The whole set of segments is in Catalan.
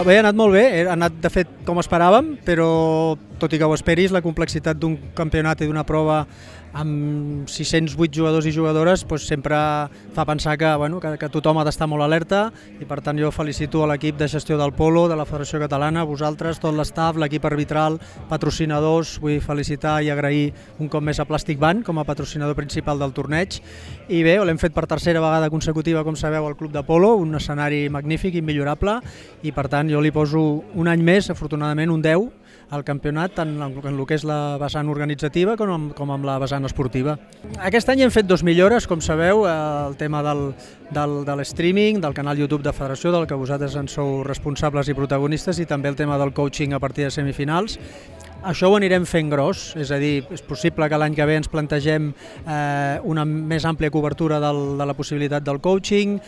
Bé, ha anat molt bé, ha anat de fet com esperàvem, però tot i que ho esperis, la complexitat d'un campionat i d'una prova amb 608 jugadors i jugadores doncs sempre fa pensar que tothom ha d'estar molt alerta i per tant jo felicito a l'equip de gestió del polo, de la Federació Catalana, vosaltres, tot l'estaf, l'equip arbitral, patrocinadors, vull felicitar i agrair un cop més a Plàstic Band com a patrocinador principal del torneig i bé, l'hem fet per tercera vegada consecutiva, com sabeu, al Club de Polo, un escenari magnífic, immillorable i per tant jo li poso un any més, afortunadament un 10, al campionat, tant en el que és la vessant organitzativa com amb la vessant esportiva. Aquest any hem fet 2 millores, com sabeu, el tema de l'streaming, del canal YouTube de Federació, del que vosaltres en sou responsables i protagonistes, i també el tema del coaching a partir de semifinals. Això ho anirem fent gros, és a dir, és possible que l'any que ve ens plantegem una més àmplia cobertura de la possibilitat del coaching,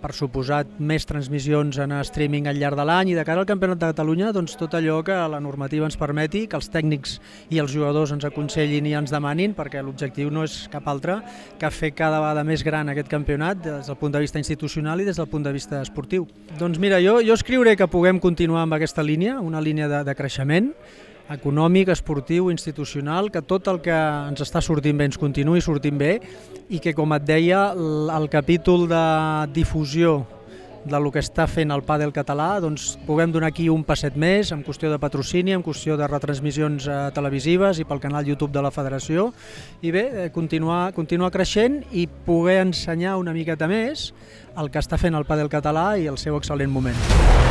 per suposat més transmissions en streaming al llarg de l'any i de cara al Campionat de Catalunya doncs tot allò que la normativa ens permeti, que els tècnics i els jugadors ens aconsellin i ens demanin, perquè l'objectiu no és cap altre que fer cada vegada més gran aquest campionat des del punt de vista institucional i des del punt de vista esportiu. Doncs mira, jo escriuré que puguem continuar amb aquesta línia, una línia de creixement econòmic, esportiu, institucional, que tot el que ens està sortint bé ens continuï sortint bé i que, com et deia, el capítol de difusió del que està fent el pàdel català, doncs puguem donar aquí un passet més en qüestió de patrocini, en qüestió de retransmissions televisives i pel canal YouTube de la Federació i bé, continuar creixent i poder ensenyar una miqueta més el que està fent el pàdel català i el seu excel·lent moment.